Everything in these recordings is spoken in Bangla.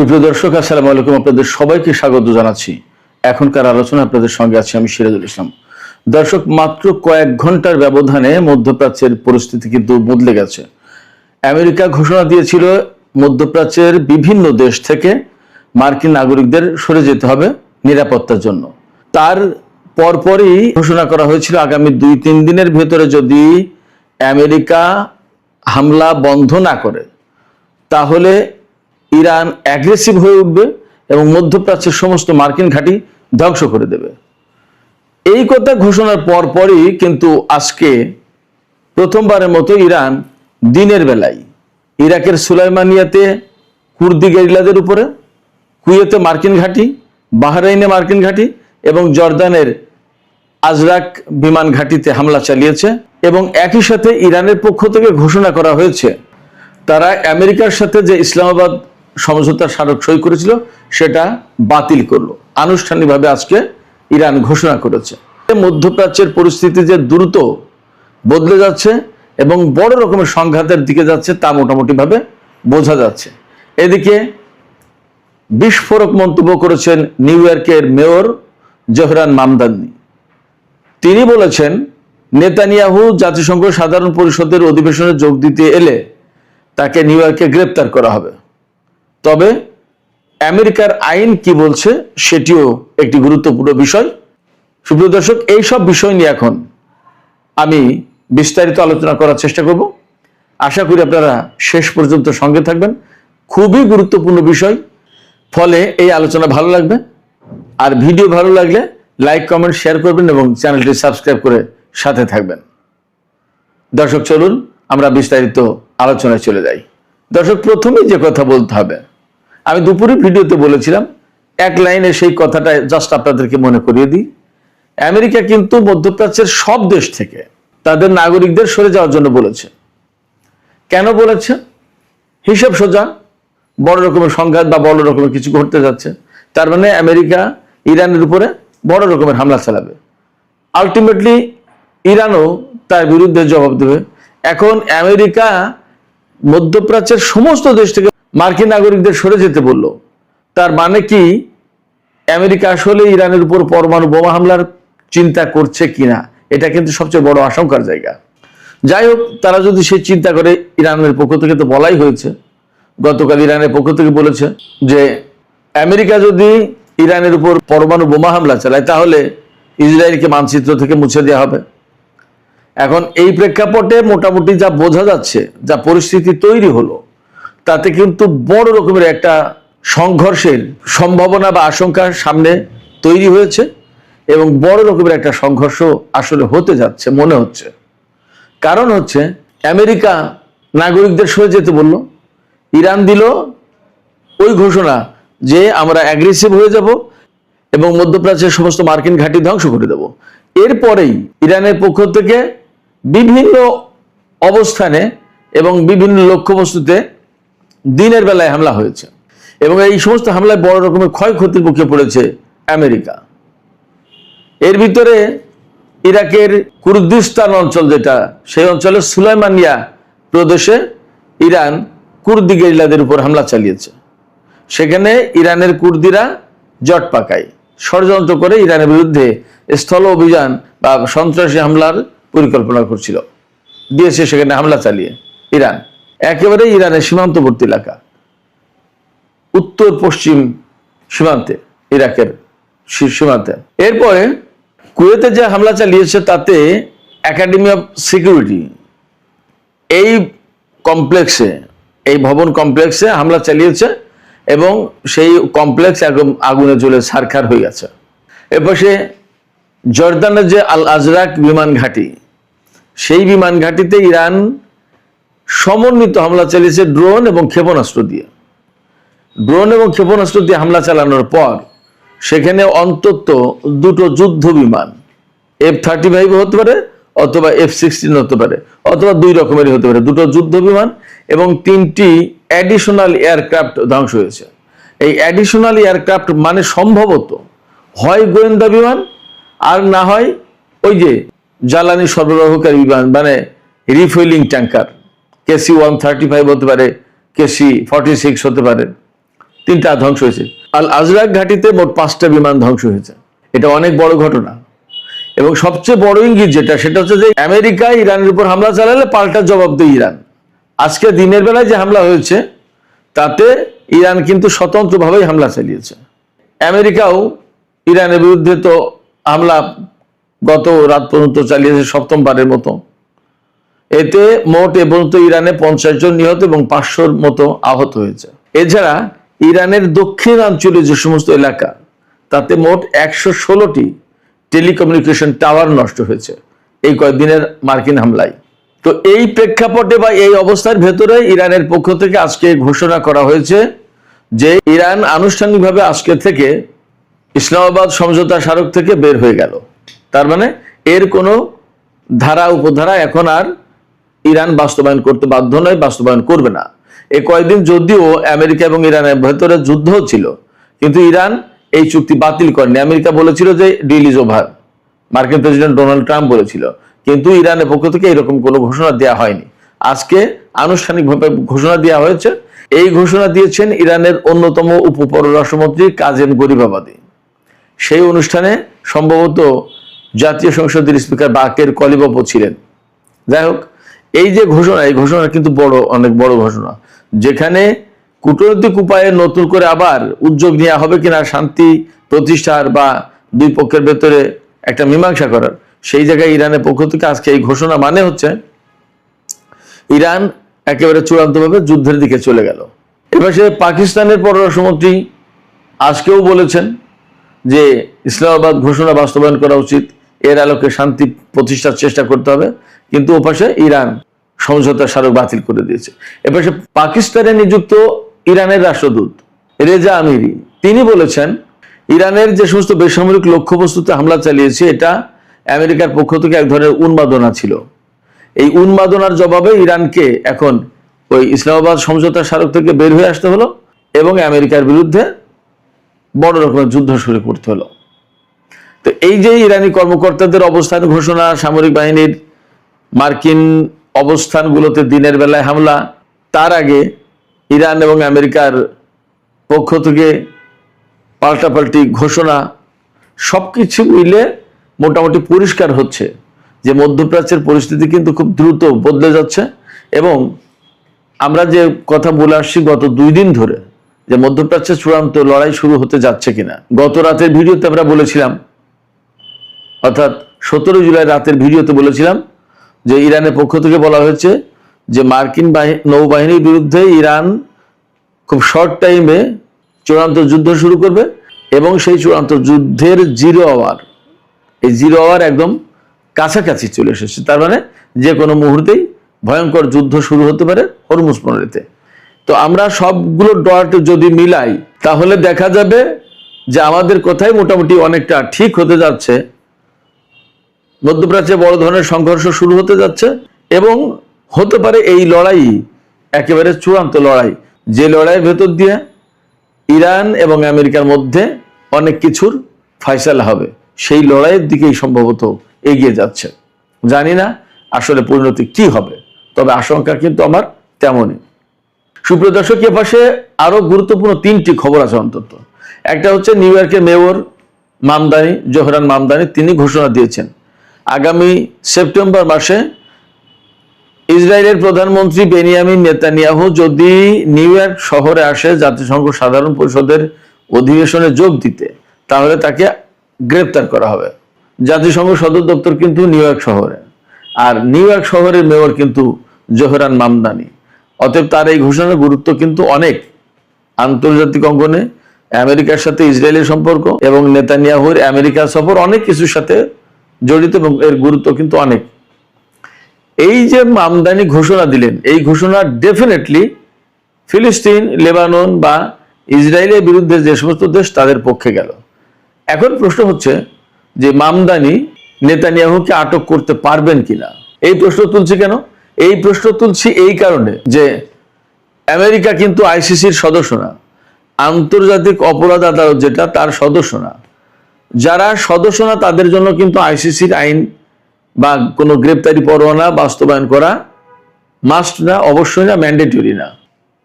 প্রিয় দর্শক, আসসালামু আলাইকুম। আপনাদের সবাইকে স্বাগত জানাচ্ছি। এখনকার আলোচনা আপনাদের সঙ্গে আছি আমি সিরাজুল ইসলাম। দর্শক, মাত্র কয়েক ঘন্টার ব্যবধানে মধ্যপ্রাচ্যের পরিস্থিতি কিন্তু বদলে গেছে। আমেরিকা ঘোষণা দিয়েছিল মধ্যপ্রাচ্যের বিভিন্ন দেশ থেকে মার্কিন নাগরিকদের সরে যেতে হবে নিরাপত্তার জন্য। তার পরপরই ঘোষণা করা হয়েছিল আগামী 2-3 দিনের ভেতরে যদি আমেরিকা হামলা বন্ধ না করে তাহলে ইরান অ্যাগ্রেসিভ হয়ে উঠবে এবং মধ্যপ্রাচ্যের সমস্ত মার্কিন ঘাঁটি ধ্বংস করে দেবে। এই কথা ঘোষণার পরপরই কিন্তু আজকে প্রথমবারের মতো ইরান দিনের বেলায় ইরাকের সুলাইমানিয়াতে কুর্দি গেরিলাদের উপরে, কুয়েতে মার্কিন ঘাঁটি, বাহরাইনে মার্কিন ঘাঁটি এবং জর্দানের আজরাক বিমান ঘাঁটিতে হামলা চালিয়েছে। এবং একই সাথে ইরানের পক্ষ থেকে ঘোষণা করা হয়েছে তারা আমেরিকার সাথে যে ইসলামাবাদ সমঝোতার স্মারক সই করেছিল সেটা বাতিল করলো। আনুষ্ঠানিকভাবে আজকে ইরান ঘোষণা করেছে। মধ্যপ্রাচ্যের পরিস্থিতি যে দ্রুত বদলে যাচ্ছে এবং বড় রকমের সংঘাতের দিকে যাচ্ছে তা মোটামুটিভাবে বোঝা যাচ্ছে। এদিকে বিস্ফোরক মন্তব্য করেছেন নিউ ইয়র্কের মেয়র জোহরান মামদানি। তিনি বলেছেন, নেতানিয়াহু জাতিসংঘ সাধারণ পরিষদের অধিবেশনে যোগ দিতে এলে তাকে নিউ ইয়র্কে গ্রেপ্তার করা হবে। তবে আমেরিকার আইন কি বলছে সেটিও একটি গুরুত্বপূর্ণ বিষয়। সুপ্রিয় দর্শক, এই সব বিষয় নিয়ে এখন আমি বিস্তারিত আলোচনা করার চেষ্টা করব। আশা করি আপনারা শেষ পর্যন্ত সঙ্গে থাকবেন। খুবই গুরুত্বপূর্ণ বিষয়, ফলে এই আলোচনা ভালো লাগবে। আর ভিডিও ভালো লাগলে লাইক, কমেন্ট, শেয়ার করবেন এবং চ্যানেলটি সাবস্ক্রাইব করে সাথে থাকবেন। দর্শক, চলুন আমরা বিস্তারিত আলোচনায় চলে যাই। দর্শক, প্রথমেই যে কথা বলতে হবে, আমি দুপুরের ভিডিওতে বলেছিলাম, এক লাইনে সেই কথাটা জাস্ট আপনাদেরকে মনে করিয়ে দিই। আমেরিকা কিন্তু মধ্যপ্রাচ্যের সব দেশ থেকে তাদের নাগরিকদের সরে যাওয়ার জন্য বলেছে। কেন বলেছে? হিসাব সোজা, বড় রকমের সংঘাত বা বড় রকমের কিছু ঘটতে যাচ্ছে, তার মানে আমেরিকা ইরানের উপরে বড় রকমের হামলা চালাবে। আলটিমেটলি ইরানও তার বিরুদ্ধে জবাব দেবে। এখন আমেরিকা মধ্যপ্রাচ্যের সমস্ত দেশ থেকে মার্কিন নাগরিকদের সরে যেতে বলল, তার মানে কি আমেরিকা আসলে ইরানের উপর পরমাণু বোমা হামলার চিন্তা করছে কিনা, এটা কিন্তু সবচেয়ে বড় আশঙ্কার জায়গা। যাই হোক, তারা যদি সে চিন্তা করে, ইরানের পক্ষ থেকে তো বলাই হয়েছে, গতকাল ইরানের পক্ষ থেকে বলেছে যে আমেরিকা যদি ইরানের উপর পরমাণু বোমা হামলা চালায় তাহলে ইসরায়েলকে মানচিত্র থেকে মুছে দেওয়া হবে। এখন এই প্রেক্ষাপটে মোটামুটি যা বোঝা যাচ্ছে, যা পরিস্থিতি তৈরি হলো, তাতে কিন্তু বড় রকমের একটা সংঘর্ষের সম্ভাবনা বা আশঙ্কার সামনে তৈরি হয়েছে এবং বড় রকমের একটা সংঘর্ষ আসলে হতে যাচ্ছে মনে হচ্ছে। কারণ হচ্ছে আমেরিকা নাগরিকদের সরে যেতে বলল, ইরান দিল ওই ঘোষণা যে আমরা অ্যাগ্রেসিভ হয়ে যাব এবং মধ্যপ্রাচ্যের সমস্ত মার্কিন ঘাঁটি ধ্বংস করে দেব। এরপরেই ইরানের পক্ষ থেকে বিভিন্ন অবস্থানে এবং বিভিন্ন লক্ষ্যবস্তুতে দিনের বেলায় হামলা হয়েছে এবং এই সমস্ত হামলায় বড় রকমের ক্ষয়ক্ষতির মুখে পড়েছে আমেরিকা। এর ভিতরে ইরাকের কুর্দিস্তান অঞ্চল, যেটা সেই অঞ্চলের সুলাইমানিয়া প্রদেশে ইরান কুর্দি গেরিলাদের উপর হামলা চালিয়েছে। সেখানে ইরানের কুর্দিরা জট পাকায়, ষড়যন্ত্র করে ইরানের বিরুদ্ধে স্থল অভিযান বা সন্ত্রাসী হামলার পরিকল্পনা করছিল, দিয়েছে সেখানে হামলা চালিয়ে ইরান। একেবারে ইরানের সীমান্তবর্তী এলাকা, উত্তর পশ্চিম সীমান্তে, ইরাকের সীমান্তে। এরপরে কুয়েতে যে হামলা চালিয়েছে তাতে একাডেমি অফ সিকিউরিটি এই কমপ্লেক্সে, এই ভবন কমপ্লেক্সে হামলা চালিয়েছে এবং সেই কমপ্লেক্স একদম আগুনে জ্বলে ছারখার হয়ে গেছে। এপাশে জর্দানের যে আল আজরাক বিমান ঘাঁটি, সেই বিমান ঘাঁটিতে ইরান সমন্বিত হামলা চালিয়েছে ড্রোন এবং ক্ষেপণাস্ত্র দিয়ে। ড্রোন এবং ক্ষেপণাস্ত্র দিয়ে হামলা চালানোর পর সেখানে অন্তত 2টো যুদ্ধ বিমান, F-35 হতে পারে অথবা F-16 হতে পারে অথবা 2 রকমেরই হতে পারে, 2টো যুদ্ধ বিমান এবং 3টি অ্যাডিশনাল এয়ারক্রাফট ধ্বংস হয়েছে। এই অ্যাডিশনাল এয়ারক্রাফট মানে সম্ভবত হয় গোয়েন্দা বিমান আর না হয় ওই যে জ্বালানি সরবরাহকারী বিমান, মানে রিফুয়েলিং ট্যাঙ্কার, KC-135 হতে পারে, KC-46 হতে পারে, 3টা ধ্বংস হয়েছে। আল আজরাক ঘাঁটিতে মোট 5টা বিমান ধ্বংস হয়েছে। এটা অনেক বড় ঘটনা। এবং সবচেয়ে বড় ইঙ্গিত সেটা হচ্ছে যে আমেরিকা ইরানের উপর হামলা চালালে পাল্টা জবাব দেয় ইরান। আজকে দিনের বেলায় যে হামলা হয়েছে তাতে ইরান কিন্তু স্বতন্ত্রভাবেই হামলা চালিয়েছে। আমেরিকাও ইরানের বিরুদ্ধে তো হামলা গত রাত পর্যন্ত চালিয়েছে 7মবারের মতো। এতে মোট এ পর্যন্ত ইরানে 50 জন নিহত এবং 500-র মতো আহত হয়েছে। এছাড়া ইরানের দক্ষিণাঞ্চলে যে সমস্ত এলাকা তাতে মোট 116টি টেলিকমিউনিকেশন টাওয়ার নষ্ট হয়েছে এই কয়েকদিনের মার্কিন হামলায়। তো এই প্রেক্ষাপটে বা এই অবস্থার ভেতরে ইরানের পক্ষ থেকে আজকে ঘোষণা করা হয়েছে যে ইরান আনুষ্ঠানিকভাবে আজকে থেকে ইসলামাবাদ সমঝোতা স্মারক থেকে বের হয়ে গেল। তার মানে এর কোনো ধারা উপধারা এখন আর ইরান বাস্তবায়ন করতে বাধ্য নয়, বাস্তবায়ন করবে না। এই কয়েকদিন যদিও আমেরিকা এবং ইরানের ভেতরে যুদ্ধ ছিল, কিন্তু ইরান এই চুক্তি বাতিল করেনি। আমেরিকা বলেছিল যে ডিল ইজ ওভার, মার্কিন প্রেসিডেন্ট ডোনাল্ড ট্রাম্প বলেছিল, কিন্তু ইরানের পক্ষ থেকে এরকম কোনো ঘোষণা দেওয়া হয়নি। আজকে আনুষ্ঠানিকভাবে ঘোষণা দেওয়া হয়েছে। এই ঘোষণা দিয়েছেন ইরানের অন্যতম উপপররাষ্ট্রমন্ত্রী কাজেম গরিবাবাদী। সেই অনুষ্ঠানে সম্ভবত জাতীয় সংসদের স্পিকার বাকের কলিবাফও ছিলেন। যাই হোক, এই যে ঘোষণা, এই ঘোষণা কিন্তু অনেক বড় ঘোষণা, যেখানে কূটনৈতিক উপায়ে নতুন করে আবার উদ্যোগ নেওয়া হবে কিনা শান্তি প্রতিষ্ঠার বা দুই পক্ষের ভেতরে একটা মীমাংসা করার, সেই জায়গায় ইরানের পক্ষ থেকে আজকে এই ঘোষণা মানে হচ্ছে ইরান একেবারে চূড়ান্তভাবে যুদ্ধের দিকে চলে গেল। এবার সে পাকিস্তানের পররাষ্ট্রমন্ত্রী আজকেও বলেছেন যে ইসলামাবাদ ঘোষণা বাস্তবায়ন করা উচিত, এর আলোকে শান্তি প্রতিষ্ঠার চেষ্টা করতে হবে, কিন্তু ওপাশে ইরান সমঝোতা স্মারক বাতিল করে দিয়েছে। এপাশে পাকিস্তানে নিযুক্ত ইরানের রাষ্ট্রদূত রেজা আমিরি তিনি বলেছেন ইরানের যে সমস্ত বেসামরিক লক্ষ্যবস্তুতে হামলা চালিয়েছে এটা আমেরিকার পক্ষ থেকে এক ধরনের উন্মাদনা ছিল। এই উন্মাদনার জবাবে ইরানকে এখন ওই ইসলামাবাদ সমঝোতা স্মারক থেকে বের হয়ে আসতে হলো এবং আমেরিকার বিরুদ্ধে বড় রকমের যুদ্ধ শুরু করতে হলো। তো এই যে ইরানি কর্মকর্তাদের অবস্থান ঘোষণা, সামরিক বাহিনীর মার্কিন অবস্থানগুলোতে দিনের বেলায় হামলা, তার আগে ইরান এবং আমেরিকার পক্ষ থেকে পাল্টাপাল্টি ঘোষণা, সবকিছু মিলে মোটামুটি পরিষ্কার হচ্ছে যে মধ্যপ্রাচ্যের পরিস্থিতি কিন্তু খুব দ্রুত বদলে যাচ্ছে। এবং আমরা যে কথা বলে আসছি গত 2 দিন ধরে যে মধ্যপ্রাচ্যের চূড়ান্ত লড়াই শুরু হতে যাচ্ছে কিনা, গত রাতের ভিডিওতে আমরা বলেছিলাম, অর্থাৎ 17 জুলাই রাতের ভিডিওতে বলেছিলাম যে ইরানের পক্ষ থেকে বলা হয়েছে যে মার্কিন নৌবাহিনীর বিরুদ্ধে ইরান খুব শর্ট টাইমে চূড়ান্ত যুদ্ধ শুরু করবে এবং সেই চূড়ান্ত যুদ্ধের এই 0 আওয়ার একদম কাছাকাছি চলে এসেছে। তার মানে যে কোনো মুহূর্তেই ভয়ঙ্কর যুদ্ধ শুরু হতে পারে হরমুজ প্রণালীতে। তো আমরা সবগুলো ডট যদি মিলাই তাহলে দেখা যাবে যে আমাদের কথাই মোটামুটি অনেকটা ঠিক হতে যাচ্ছে। মধ্যপ্রাচ্যে বড় ধরনের সংঘর্ষ শুরু হতে যাচ্ছে এবং হতে পারে এই লড়াই একেবারে চূড়ান্ত লড়াই, যে লড়াইয়ের ভেতর দিয়ে ইরান এবং আমেরিকার মধ্যে অনেক কিছুর ফয়সালা হবে। সেই লড়াইয়ের দিকেই সম্ভবত এগিয়ে যাচ্ছে। জানি না আসলে পরিণতি কি হবে, তবে আশঙ্কা কিন্তু আমার তেমনই। সুপ্রিয় দর্শক, এ পাশে আরো গুরুত্বপূর্ণ 3টি খবর আছে অন্তত। একটা হচ্ছে নিউ ইয়র্কের মেয়র জোহরান মামদানি তিনি ঘোষণা দিয়েছেন আগামী সেপ্টেম্বর মাসে ইসরায়েলের প্রধানমন্ত্রী বেনিয়ামিন নেতানিয়াহু যদি নিউ ইয়র্ক শহরে আসে জাতিসংঘ সাধারণ পরিষদের অধিবেশনে যোগ দিতে, তাহলে তাকে গ্রেপ্তার করা হবে। জাতিসংঘ সদর দপ্তর কিন্তু নিউ ইয়র্ক শহরে, আর নিউ ইয়র্ক শহরের মেয়র কিন্তু জোহরান মামদানি। অতএব তার এই ঘোষণার গুরুত্ব কিন্তু অনেক। আন্তর্জাতিক অঙ্গনে আমেরিকার সাথে ইসরায়েলের সম্পর্ক এবং নেতানিয়াহুর আমেরিকা সফর অনেক কিছুর সাথে জড়িত এবং এর গুরুত্ব কিন্তু অনেক। এই যে মামদানি ঘোষণা দিলেন, এই ঘোষণা ডেফিনেটলি ফিলিস্তিন, লেবানন বা ইসরায়েলের বিরুদ্ধে যে সমস্ত দেশ তাদের পক্ষে গেল। এখন প্রশ্ন হচ্ছে যে মামদানি নেতানিয়াহুকে আটক করতে পারবেন কিনা। এই প্রশ্ন তুলছি কেন? এই প্রশ্ন তুলছি এই কারণে যে আমেরিকা কিন্তু আইসিসির সদস্য না, আন্তর্জাতিক অপরাধ আদালত যেটা তার সদস্য না। যারা সদস্য না তাদের জন্য কিন্তু আইসিসির আইন বা কোনো গ্রেপ্তারি পরোয়ানা বাস্তবায়ন করা মাস্ট না, অবশ্যই না, ম্যান্ডেটরি না।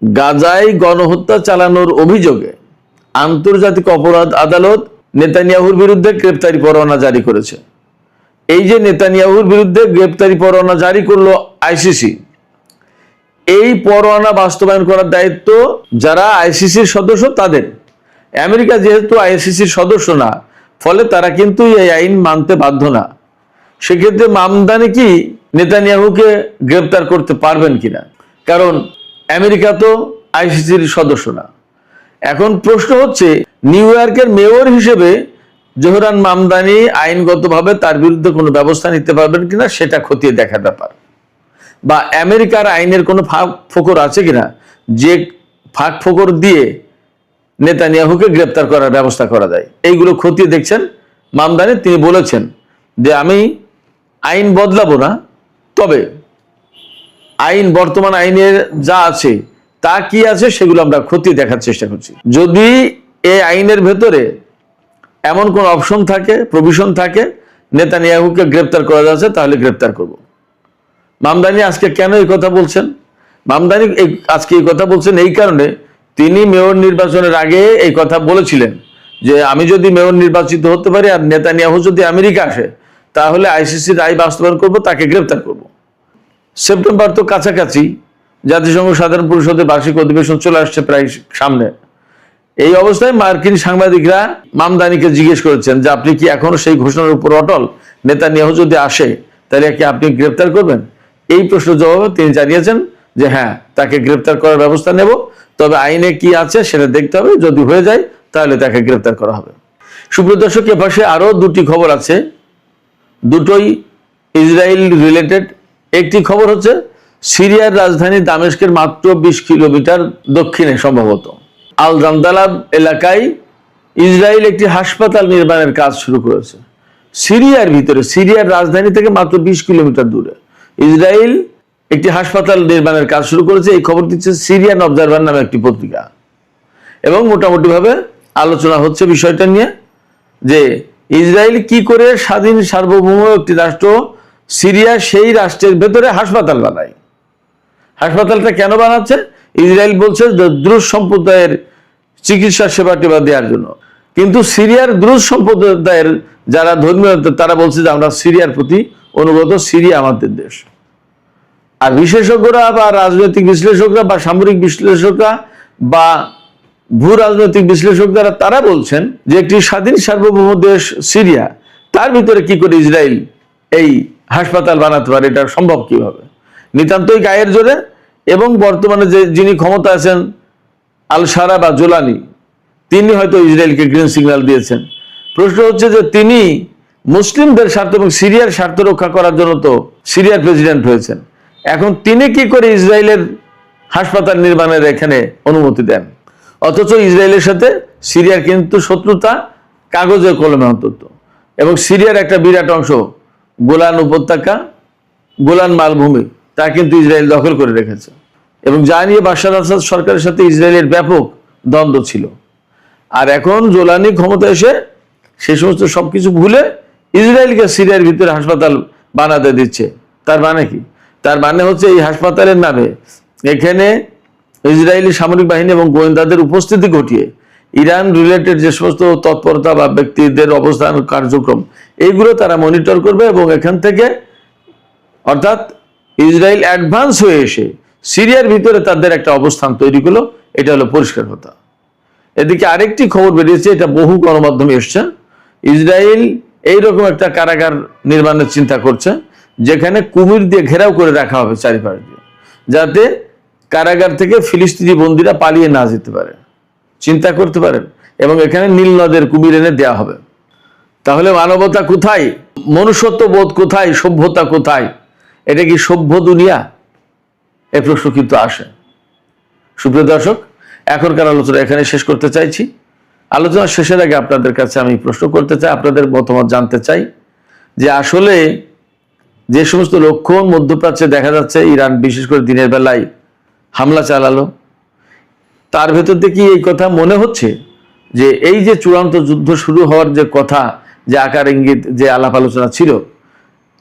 গাজায় গণহত্যা চালানোর অভিযোগে আন্তর্জাতিক অপরাধ আদালত নেতানিয়াহুর বিরুদ্ধে গ্রেপ্তারি পরোয়ানা জারি করেছে। এই যে নেতানিয়াহুর বিরুদ্ধে গ্রেপ্তারি পরোয়ানা জারি করলো আইসিসি, এই পরোয়ানা বাস্তবায়ন করার দায়িত্ব যারা আইসিসির সদস্য তাদের। আমেরিকা যেহেতু আইসিসির সদস্য না, ফলে তারা কিন্তু এই আইন মানতে বাধ্য না। সেক্ষেত্রে মামদানি কি নেতানিয়াহুকে গ্রেপ্তার করতে পারবেন কিনা? কারণ আমেরিকা তো আইসিসির সদস্য না। এখন প্রশ্ন হচ্ছে, নিউ ইয়র্কের মেয়র হিসেবে জোহরান মামদানি আইনগতভাবে তার বিরুদ্ধে কোনো ব্যবস্থা নিতে পারবেন কিনা সেটা খতিয়ে দেখার ব্যাপার। বা আমেরিকার আইনের কোনো ফাঁক ফোকর আছে কিনা, যে ফাঁক ফোকর দিয়ে নেতানিয়াহুকে গ্রেপ্তার করার ব্যবস্থা করা যায়, এইগুলো খতিয়ে দেখছেন মামদানি। তিনি বলেছেন যে আমি আইন বদলাবো না, তবে আইন, বর্তমান আইনের যা আছে তা কি আছে সেগুলো আমরা খতিয়ে দেখার চেষ্টা করছি। যদি এই আইনের ভেতরে এমন কোন অপশন থাকে, প্রভিশন থাকে নেতানিয়াহুকে গ্রেপ্তার করা যাচ্ছে, তাহলে গ্রেপ্তার করব। মামদানি আজকে কেন এই কথা বলছেন? মামদানি আজকে এই কথা বলছেন এই কারণে, তিনি মেয়র নির্বাচনের আগে এই কথা বলেছিলেন যে আমি যদি মেয়র নির্বাচিত হতে পারি আর নেতানিয়াহু যদি আমেরিকা আসে, তাহলে আইসিসির রায় বাস্তবায়ন করব, তাকে গ্রেপ্তার করব। সেপ্টেম্বর তো কাছাকাছি, জাতিসংঘ সাধারণ পরিষদের বার্ষিক অধিবেশন চলে আসছে প্রায় সামনে। এই অবস্থায় মার্কিন সাংবাদিকরা মামদানিকে জিজ্ঞেস করেছেন যে আপনি কি এখনো সেই ঘোষণার উপর অটল? নেতানিয়াহু যদি আসে তাহলে কি আপনি গ্রেপ্তার করবেন? এই প্রশ্নের জবাবে তিনি জানিয়েছেন যে হ্যাঁ, তাকে গ্রেপ্তার করার ব্যবস্থা নেব, তবে আইনে কি আছে সেটা দেখতে হবে, যদি হয়ে যায় তাহলে তাকে গ্রেপ্তার করা হবে। সুপ্রিয় দর্শক, এ পাশে আরো দুটি খবর আছে, দুটোই ইসরায়েল রিলেটেড। একটি খবর হচ্ছে সিরিয়ার রাজধানী দামেস্কের মাত্র 20 কিলোমিটার দক্ষিণে সম্ভবত আল জামদালাব এলাকায় ইসরায়েল একটি হাসপাতাল নির্মাণের কাজ শুরু করেছে। সিরিয়ার ভিতরে, সিরিয়ার রাজধানী থেকে মাত্র 20 কিলোমিটার দূরে ইসরায়েল একটি হাসপাতাল নির্মাণের কাজ শুরু করেছে। এই খবর দিচ্ছে সিরিয়ান অবজারভার নামে একটি পত্রিকা। এবং মোটামুটি ভাবে আলোচনা হচ্ছে বিষয়টা নিয়ে যে ইসরায়েল কি করে স্বাধীন সার্বভৌম একটি রাষ্ট্র সিরিয়া, সেই রাষ্ট্রের ভেতরে হাসপাতাল বানায়। হাসপাতালটা কেন বানাচ্ছে? ইসরায়েল বলছে দ্রুজ সম্প্রদায়ের চিকিৎসা সেবা টেবা দেওয়ার জন্য। কিন্তু সিরিয়ার দ্রুজ সম্প্রদায়ের যারা ধর্মীয়, তারা বলছে যে আমরা সিরিয়ার প্রতি অনুগত, সিরিয়া আমাদের দেশ। আর বিশেষজ্ঞরা বা রাজনৈতিক বিশ্লেষকরা বা সামরিক বিশ্লেষকরা বা ভূ রাজনৈতিক বিশ্লেষকরা তারা বলছেন যে একটি স্বাধীন সার্বভৌম দেশ সিরিয়া, তার ভিতরে কি করে ইসরায়েল এই হাসপাতাল বানাতে পারে? এটা সম্ভব কিভাবে? নিতান্তই গায়ের জোরে। এবং বর্তমানে যিনি ক্ষমতা আছেন আল সারা বা জোলানি, তিনি হয়তো ইসরায়েলকে গ্রিন সিগন্যাল দিয়েছেন। প্রশ্ন হচ্ছে যে তিনি মুসলিমদের স্বার্থ এবং সিরিয়ার স্বার্থ রক্ষা করার জন্য তো সিরিয়ার প্রেসিডেন্ট হয়েছেন, এখন তিনি কি করে ইসরায়েলের হাসপাতাল নির্মাণের এখানে অনুমতি দেন? অথচ ইসরায়েলের সাথে সিরিয়ার কিন্তু শত্রুতা কাগজে কলমে অন্তত। এবং সিরিয়ার একটা বিরাট অংশ গোলান উপত্যকা, গোলান মালভূমি, তা কিন্তু ইসরায়েল দখল করে রেখেছে। এবং যা নিয়ে বাশার আসাদ সরকারের সাথে ইসরায়েলের ব্যাপক দ্বন্দ্ব ছিল। আর এখন জোলানি ক্ষমতা এসে সেই সমস্ত সবকিছু ভুলে ইসরায়েলকে সিরিয়ার ভিতরে হাসপাতাল বানাতে দিচ্ছে। তার মানে কি? তার মানে হচ্ছে এই হাসপাতালের নামে এখানে ইসরায়েলি সামরিক বাহিনী এবং গোয়েন্দাদের উপস্থিতি ঘটিয়ে ইরান রিলেটেড যে সমস্ত তৎপরতা বা ব্যক্তিদের অবস্থান, কার্যক্রম, এইগুলো তারা মনিটর করবে। এবং এখান থেকে অর্থাৎ ইসরায়েল অ্যাডভান্স হয়ে এসে সিরিয়ার ভিতরে তাদের একটা অবস্থান তৈরি করলো, এটা হলো পরিষ্কার কথা। এদিকে আরেকটি খবর বেরিয়েছে, এটা বহু গণমাধ্যমে এসছে, ইসরায়েল এইরকম একটা কারাগার নির্মাণের চিন্তা করছে যেখানে কুমির দিয়ে ঘেরাও করে রাখা হবে চারিপাশ দিয়ে, যাতে কারাগার থেকে ফিলিস্তিনি বন্দীরা পালিয়ে না যেতে পারে। চিন্তা করতে পারেন। এবং এখানে নীল নদের কুমির এনে দেওয়া হবে। তাহলে মানবতা কোথায়? মনুষ্যত্ব বোধ কোথায়? সভ্যতা কোথায়? এটা কি সভ্য দুনিয়া? এই প্রশ্ন কিন্তু আসে। সুপ্রিয় দর্শক, এখনকার আলোচনা এখানে শেষ করতে চাইছি। আলোচনা শেষের আগে আপনাদের কাছে আমি প্রশ্ন করতে চাই, আপনাদের মতামত জানতে চাই যে আসলে যে সমস্ত লক্ষণ মধ্যপ্রাচ্যে দেখা যাচ্ছে, ইরান বিশেষ করে দিনের বেলায় হামলা চালালো, তার ভেতর থেকে এই কথা মনে হচ্ছে যে এই যে চূড়ান্ত যুদ্ধ শুরু হওয়ার যে কথা, যে আকার ইঙ্গিত, যে আলাপ আলোচনা ছিল,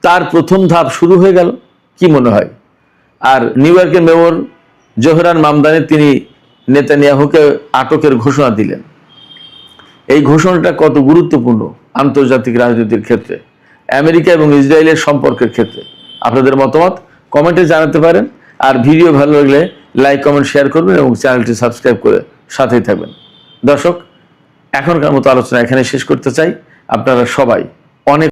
তার প্রথম ধাপ শুরু হয়ে গেল? কি মনে হয়? আর নিউ ইয়র্কের মেয়র জোহরান মামদানি তিনি নেতানিয়াহুকে আটকের ঘোষণা দিলেন। এই ঘোষণাটা কত গুরুত্বপূর্ণ আন্তর্জাতিক রাজনীতির ক্ষেত্রে, আমেরিকা এবং ইসরায়েলের সম্পর্কের ক্ষেত্রে? আপনাদের মতামত কমেন্টে জানাতে পারেন। আর ভিডিও ভালো লাগলে লাইক, কমেন্ট, শেয়ার করবেন এবং চ্যানেলটি সাবস্ক্রাইব করে সাথেই থাকবেন। দর্শক, এখনকার মতো আলোচনা এখানে শেষ করতে চাই। আপনারা সবাই অনেক